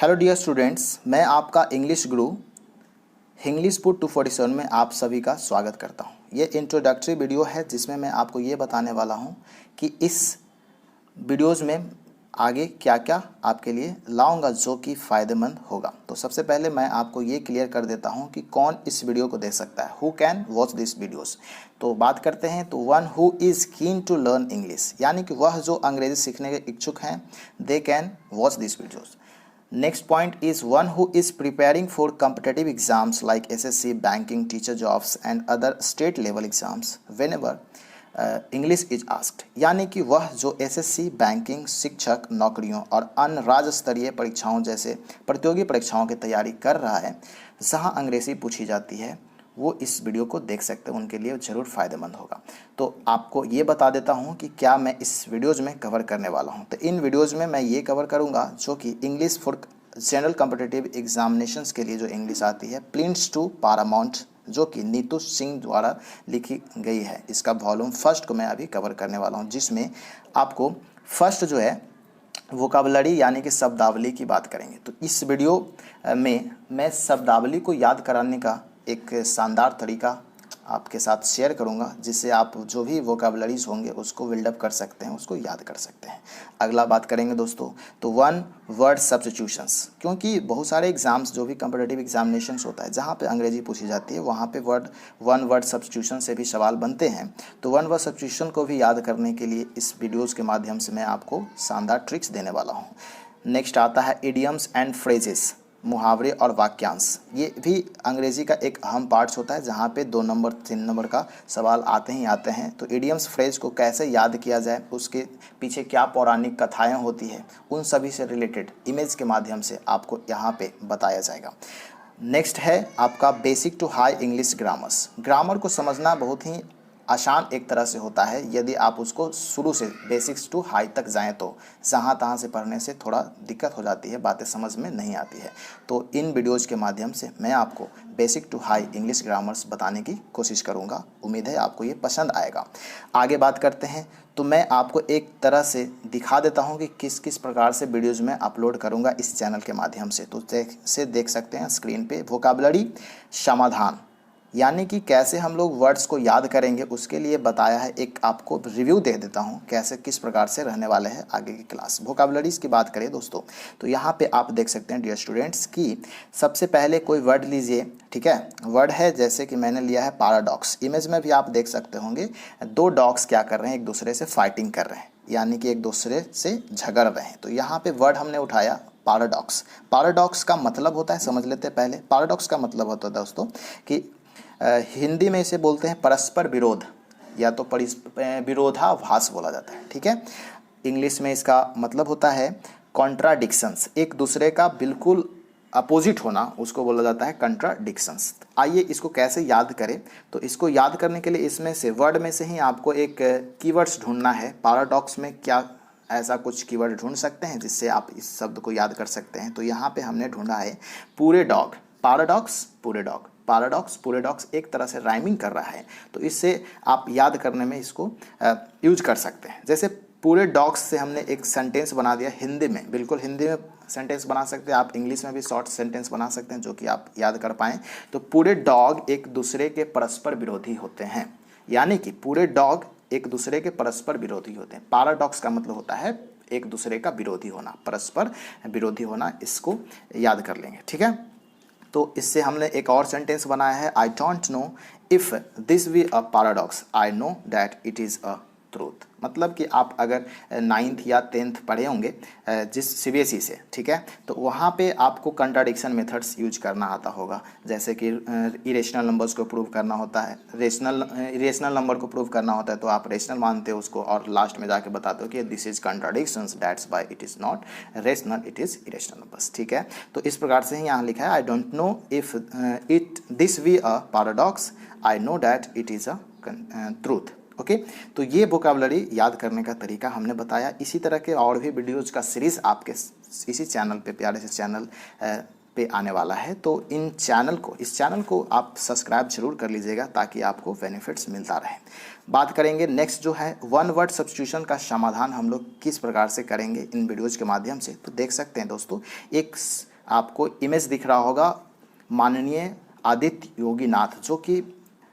Hello dear students, मैं आपका English गुरु English put 247 में आप सभी का स्वागत करता हूं। ये इंट्रोडक्टरी वीडियो है जिसमें मैं आपको ये बताने वाला हूं कि इस वीडियोज़ में आगे क्या क्या आपके लिए लाऊंगा जो कि फ़ायदेमंद होगा। तो सबसे पहले मैं आपको ये क्लियर कर देता हूं कि कौन इस वीडियो को देख सकता है, who can watch this videos. तो बात करते हैं तो one who is keen to learn English, यानी कि वह जो अंग्रेज़ी सीखने के इच्छुक हैं, they can watch this videos. Next point is one who is preparing for competitive exams like SSC, banking, teacher jobs and other state level exams whenever English is asked, यानी कि वह जो SSC, बैंकिंग, शिक्षक नौकरियों और अन्य राज्य स्तरीय परीक्षाओं जैसे प्रतियोगी परीक्षाओं की तैयारी कर रहा है जहां अंग्रेजी पूछी जाती है, वो इस वीडियो को देख सकते हैं, उनके लिए ज़रूर फ़ायदेमंद होगा। तो आपको ये बता देता हूँ कि क्या मैं इस वीडियोज़ में कवर करने वाला हूँ। तो इन वीडियोज़ में मैं ये कवर करूँगा जो कि English for general competitive examinations के लिए जो इंग्लिश आती है, प्रिंस टू पारामाउंट, जो कि नीतू सिंह द्वारा लिखी गई है। इसका वॉल्यूम फर्स्ट को मैं अभी कवर करने वाला हूँ, जिसमें आपको फर्स्ट जो है वोकाबलरी यानी कि शब्दावली की बात करेंगे। तो इस वीडियो में मैं शब्दावली को याद कराने का एक शानदार तरीका आपके साथ शेयर करूंगा, जिससे आप जो भी वोकाबलरीज होंगे उसको बिल्डअप कर सकते हैं, उसको याद कर सकते हैं। अगला बात करेंगे दोस्तों तो वन वर्ड सब्स्टिट्यूशंस, क्योंकि बहुत सारे एग्जाम्स जो भी कॉम्पिटिटिव एग्जामिनेशंस होता है जहाँ पे अंग्रेजी पूछी जाती है वहाँ पे वन वर्ड सब्स्टिट्यूशन से भी सवाल बनते हैं। तो वन वर्ड सब्स्टिट्यूशन को भी याद करने के लिए इस वीडियोज़ के माध्यम से मैं आपको शानदार ट्रिक्स देने वाला हूँ। नेक्स्ट आता है इडियम्स एंड फ्रेजेस, मुहावरे और वाक्यांश। ये भी अंग्रेजी का एक अहम पार्ट्स होता है जहाँ पे 2 नंबर 3 नंबर का सवाल आते ही आते हैं। तो इडियम्स फ्रेज को कैसे याद किया जाए, उसके पीछे क्या पौराणिक कथाएं होती है, उन सभी से रिलेटेड इमेज के माध्यम से आपको यहाँ पे बताया जाएगा। नेक्स्ट है आपका basic to high English grammars. Grammar को समझना बहुत ही आसान एक तरह से होता है यदि आप उसको शुरू से बेसिक्स टू हाई तक जाएं, तो जहाँ तहाँ से पढ़ने से थोड़ा दिक्कत हो जाती है, बातें समझ में नहीं आती है। तो इन वीडियोज़ के माध्यम से मैं आपको basic to high English grammars बताने की कोशिश करूँगा। उम्मीद है आपको ये पसंद आएगा। आगे बात करते हैं तो मैं आपको एक तरह से दिखा देता हूँ कि किस किस प्रकार से वीडियोज़ में अपलोड करूँगा इस चैनल के माध्यम से। तो देख सकते हैं स्क्रीन पर वोकाबलरी समाधान, यानी कि कैसे हम लोग वर्ड्स को याद करेंगे उसके लिए बताया है। एक आपको रिव्यू दे देता हूं कैसे किस प्रकार से रहने वाले हैं आगे की क्लास। वोकाबलरीज की बात करें दोस्तों तो यहाँ पे आप देख सकते हैं डियर स्टूडेंट्स कि सबसे पहले कोई वर्ड लीजिए, ठीक है। वर्ड है जैसे कि मैंने लिया है पैराडॉक्स। इमेज में भी आप देख सकते होंगे 2 डॉग्स क्या कर रहे हैं, एक दूसरे से फाइटिंग कर रहे हैं, यानी कि एक दूसरे से झगड़ रहे हैं। तो यहाँ पे वर्ड हमने उठाया पैराडॉक्स। पैराडॉक्स का मतलब होता है, समझ लेते हैं पहले। पैराडॉक्स का मतलब होता है दोस्तों कि हिंदी में इसे बोलते हैं परस्पर विरोध या तो विरोधाभास बोला जाता है, ठीक है। इंग्लिश में इसका मतलब होता है कॉन्ट्राडिक्शंस, एक दूसरे का बिल्कुल अपोजिट होना, उसको बोला जाता है कॉन्ट्राडिक्शंस। आइए इसको कैसे याद करें। तो इसको याद करने के लिए इसमें से वर्ड में से ही आपको एक कीवर्ड्स ढूंढना है। पैराडॉक्स में क्या ऐसा कुछ कीवर्ड ढूंढ सकते हैं जिससे आप इस शब्द को याद कर सकते हैं। तो यहाँ पे हमने ढूंढा है पूरे डॉग, पैराडॉक्स पूरे डॉग। पैराडॉक्स पूरे डॉग्स एक तरह से राइमिंग कर रहा है, तो इससे आप याद करने में इसको यूज कर सकते हैं। जैसे पूरे डॉग्स से हमने एक सेंटेंस बना दिया हिंदी में, बिल्कुल हिंदी में सेंटेंस बना सकते हैं आप, इंग्लिश में भी शॉर्ट सेंटेंस बना सकते हैं जो कि आप याद कर पाएँ। तो पूरे डॉग एक दूसरे के परस्पर विरोधी होते हैं, यानी कि पूरे डॉग एक दूसरे के परस्पर विरोधी होते हैं। पैराडॉक्स का मतलब होता है एक दूसरे का विरोधी होना, परस्पर विरोधी होना। इसको याद कर लेंगे, ठीक है। तो इससे हमने एक और सेंटेंस बनाया है, I don't know if this be a paradox, I know that it is a truth. मतलब कि आप अगर 9th या 10th पढ़े होंगे जिस CBSE से, ठीक है, तो वहाँ पे आपको कंट्राडिक्शन मेथड्स यूज करना आता होगा। जैसे कि इरेशनल नंबर्स को प्रूव करना होता है, इरेशनल नंबर को प्रूव करना होता है, तो आप रेशनल मानते हो उसको और लास्ट में जाके बताते हो कि this is contradictions, that's why it is not rational, it is irrational numbers, ठीक है। तो इस प्रकार से ही यहाँ लिखा है, I don't know if this be a paradox, I know that it is a truth. Okay, तो ये वोकाबलरी याद करने का तरीका हमने बताया। इसी तरह के और भी वीडियोज़ का सीरीज़ आपके इसी चैनल पे, प्यारे से चैनल पे आने वाला है। तो इस चैनल को आप सब्सक्राइब जरूर कर लीजिएगा ताकि आपको बेनिफिट्स मिलता रहे। बात करेंगे नेक्स्ट जो है वन वर्ड सब्स्टिट्यूशन का समाधान हम लोग किस प्रकार से करेंगे इन वीडियोज़ के माध्यम से। तो देख सकते हैं दोस्तों, एक आपको इमेज दिख रहा होगा माननीय आदित्य योगी नाथ, जो कि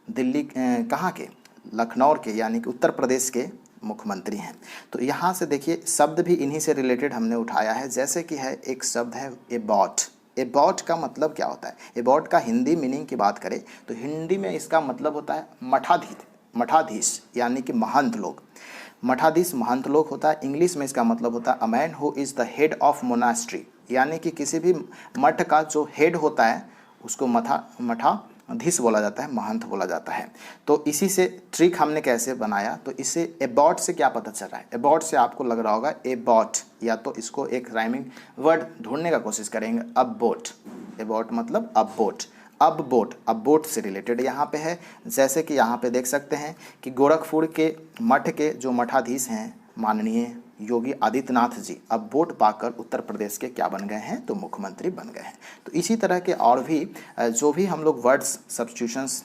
दिल्ली कहाँ के, लखनऊ के यानी कि उत्तर प्रदेश के मुख्यमंत्री हैं। तो यहाँ से देखिए शब्द भी इन्हीं से रिलेटेड हमने उठाया है। जैसे कि है एक शब्द है एबॉट। एबॉट का मतलब क्या होता है? एबॉट का हिंदी मीनिंग की बात करें तो हिंदी में इसका मतलब होता है मठाधीश यानी कि महंत लोग। मठाधीश महंत लोग होता है। इंग्लिश में इसका मतलब होता है a man who is the head of monastery, यानी कि किसी भी मठ का जो हेड होता है उसको मठाधीश बोला जाता है, महंत बोला जाता है। तो इसी से ट्रिक हमने कैसे बनाया, तो इससे एबॉट से क्या पता चल रहा है? एबॉट से आपको लग रहा होगा एबॉट, या तो इसको एक राइमिंग वर्ड ढूंढने का कोशिश करेंगे, अब बोट। एबॉट मतलब अब बोट, अब बोट से रिलेटेड यहाँ पे है। जैसे कि यहाँ पे देख सकते हैं कि गोरखपुर के मठ के जो मठाधीश हैं माननीय योगी आदित्यनाथ जी अब वोट पाकर उत्तर प्रदेश के क्या बन गए हैं, तो मुख्यमंत्री बन गए हैं। तो इसी तरह के और भी जो भी हम लोग words substitutions,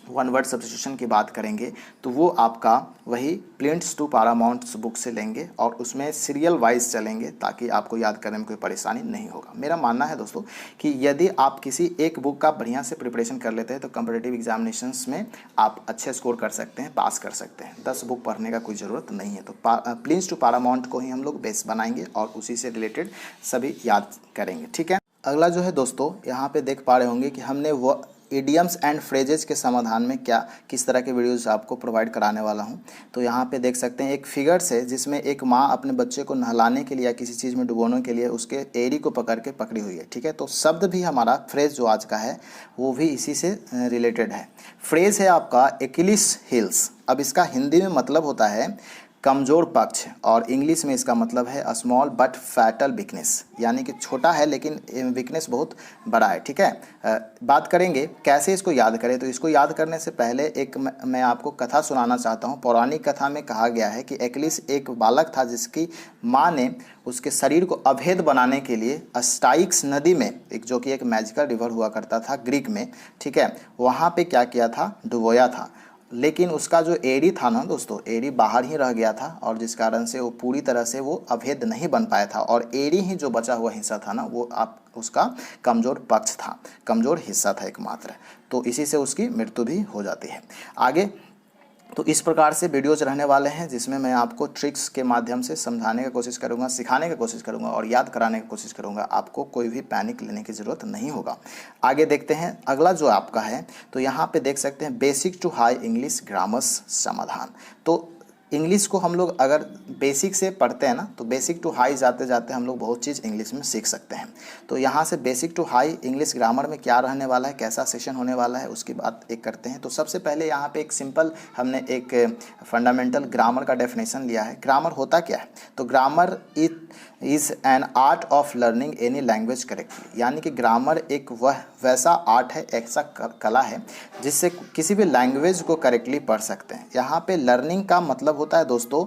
one word substitution की बात करेंगे तो वो आपका वही प्लिंट्स टू पैरामाउंट्स बुक से लेंगे और उसमें सीरियल वाइज चलेंगे ताकि आपको याद करने में कोई परेशानी नहीं होगा। मेरा मानना है दोस्तों कि यदि आप किसी एक बुक का बढ़िया से प्रिपरेशन कर लेते हैं तो कॉम्पिटिटिव एग्जामिनेशंस में आप अच्छे स्कोर कर सकते हैं, पास कर सकते हैं। 10 बुक पढ़ने का कोई ज़रूरत नहीं है। तो प्लिंट्स टू पैरामाउंट को ही हम लोग बेस बनाएंगे और उसी से रिलेटेड सभी याद करेंगे। ठीक है, अगला जो है दोस्तों यहाँ पे देख पा रहे होंगे कि हमने वो इडियम्स एंड फ्रेजेस के समाधान में किस तरह के वीडियोस आपको प्रोवाइड कराने वाला हूं। तो यहाँ पे देख सकते हैं एक फिगर्स है जिसमें एक माँ अपने बच्चे को नहलाने के लिए या किसी चीज़ में डुबोने के लिए उसके एड़ी को पकड़ी हुई है। ठीक है, तो शब्द भी हमारा फ्रेज जो आज का है वो भी इसी से रिलेटेड है। फ्रेज है आपका एक्लिस हील्स। अब इसका हिंदी में मतलब होता है कमज़ोर पक्ष, और इंग्लिश में इसका मतलब है स्मॉल बट फैटल वीकनेस, यानी कि छोटा है लेकिन वीकनेस बहुत बड़ा है। ठीक है, बात करेंगे कैसे इसको याद करें। तो इसको याद करने से पहले एक मैं आपको कथा सुनाना चाहता हूँ। पौराणिक कथा में कहा गया है कि एक्लिस एक बालक था जिसकी माँ ने उसके शरीर को अभेद बनाने के लिए स्टाइक्स नदी में, एक जो कि एक मैजिकल रिवर हुआ करता था ग्रीक में, ठीक है, वहाँ पे क्या किया था, डुबोया था। लेकिन उसका जो एड़ी था ना दोस्तों, एड़ी बाहर ही रह गया था और जिस कारण से वो पूरी तरह से वो अभेद नहीं बन पाया था, और एड़ी ही जो बचा हुआ हिस्सा था ना वो उसका कमज़ोर पक्ष था, कमज़ोर हिस्सा था एकमात्र। तो इसी से उसकी मृत्यु भी हो जाती है। आगे तो इस प्रकार से वीडियोज रहने वाले हैं जिसमें मैं आपको ट्रिक्स के माध्यम से समझाने की कोशिश करूंगा, सिखाने की कोशिश करूंगा और याद कराने की कोशिश करूंगा। आपको कोई भी पैनिक लेने की ज़रूरत नहीं होगा। आगे देखते हैं अगला जो आपका है। तो यहाँ पे देख सकते हैं basic to high English grammars समाधान। तो इंग्लिश को हम लोग अगर बेसिक से पढ़ते हैं ना तो बेसिक टू हाई जाते जाते हम लोग बहुत चीज़ इंग्लिश में सीख सकते हैं। तो यहाँ से basic to high English grammar में क्या रहने वाला है, कैसा सेशन होने वाला है, उसकी बात एक करते हैं। तो सबसे पहले यहाँ पे एक सिंपल हमने एक फंडामेंटल ग्रामर का डेफिनेशन लिया है। ग्रामर होता क्या है, तो grammar is an art of learning any language correctly, यानी कि ग्रामर एक वैसा आर्ट है, ऐसा कला है जिससे किसी भी लैंग्वेज को करेक्टली पढ़ सकते हैं। यहाँ पे लर्निंग का मतलब होता है दोस्तों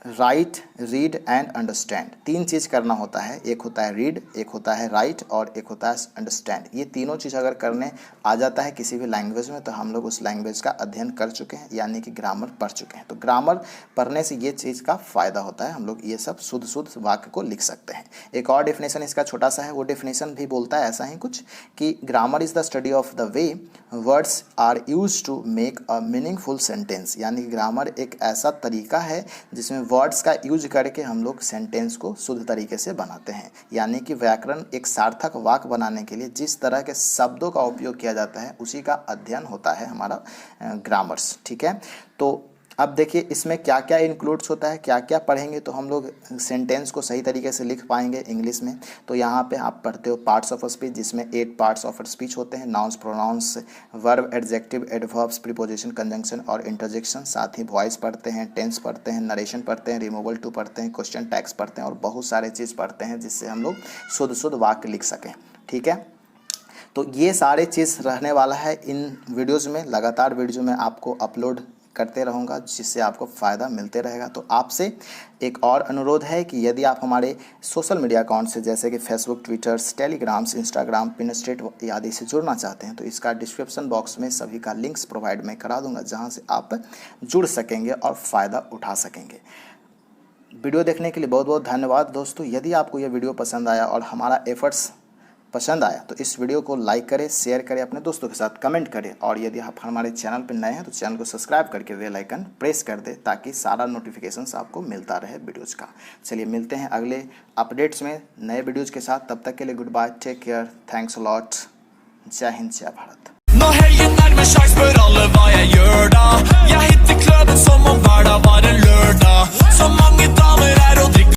राइट, रीड एंड अंडरस्टैंड। 3 चीज़ करना होता है, एक होता है रीड, एक होता है राइट और एक होता है अंडरस्टैंड। ये तीनों चीज़ अगर करने आ जाता है किसी भी लैंग्वेज में तो हम लोग उस लैंग्वेज का अध्ययन कर चुके हैं, यानी कि ग्रामर पढ़ चुके हैं। तो ग्रामर पढ़ने से ये चीज़ का फ़ायदा होता है, हम लोग ये सब शुद्ध वाक्य को लिख सकते हैं। एक और डेफिनेशन इसका छोटा सा है, वो डेफिनेशन भी बोलता है ऐसा ही कुछ कि grammar is the study of the way words are use to make a meaningful sentence, यानी कि ग्रामर एक ऐसा तरीका है जिसमें वर्ड्स का यूज करके हम लोग सेंटेंस को शुद्ध तरीके से बनाते हैं। यानी कि व्याकरण एक सार्थक वाक्य बनाने के लिए जिस तरह के शब्दों का उपयोग किया जाता है उसी का अध्ययन होता है हमारा ग्रामर्स। ठीक है, तो अब देखिए इसमें क्या क्या इंक्लूड्स होता है, क्या क्या पढ़ेंगे तो हम लोग सेंटेंस को सही तरीके से लिख पाएंगे इंग्लिश में। तो यहाँ पे आप पढ़ते हो पार्ट्स ऑफ स्पीच, जिसमें 8 पार्ट्स ऑफ स्पीच होते हैं, nouns, pronouns, verb, adjective, adverbs, preposition, conjunction और इंटरजेक्शन। साथ ही वॉइस पढ़ते हैं, टेंस पढ़ते हैं, नरेशन पढ़ते हैं, रिमूवल टू पढ़ते हैं, क्वेश्चन टैग्स पढ़ते हैं और बहुत सारे चीज़ पढ़ते हैं जिससे हम लोग शुद्ध वाक्य लिख सकें। ठीक है, तो ये सारे चीज़ रहने वाला है इन वीडियोज़ में। लगातार वीडियो में आपको अपलोड करते रहूँगा जिससे आपको फ़ायदा मिलते रहेगा। तो आपसे एक और अनुरोध है कि यदि आप हमारे सोशल मीडिया अकाउंट से जैसे कि फेसबुक, ट्विटर्स, टेलीग्राम्स, इंस्टाग्राम, पिनस्ट्रेट आदि से जुड़ना चाहते हैं तो इसका डिस्क्रिप्शन बॉक्स में सभी का लिंक्स प्रोवाइड मैं करा दूंगा जहां से आप जुड़ सकेंगे और फ़ायदा उठा सकेंगे। वीडियो देखने के लिए बहुत बहुत धन्यवाद दोस्तों। यदि आपको यह वीडियो पसंद आया और हमारा एफर्ट्स पसंद आया तो इस वीडियो को लाइक करें, शेयर करें अपने दोस्तों के साथ, कमेंट करें और यदि आप हमारे चैनल पर नए हैं तो चैनल को सब्सक्राइब करके बेल आइकन प्रेस कर दें ताकि सारा नोटिफिकेशंस आपको मिलता रहे वीडियोज़ का। चलिए मिलते हैं अगले अपडेट्स में नए वीडियोज़ के साथ, तब तक के लिए goodbye, take care, thanks a lot, जय हिंद, जय Bharat. Når helgen nærmer seg, spør alle hva jeg gjør da. Jeg hitter kløden som om hverdag var en lørdag. Så mange damer er og drikker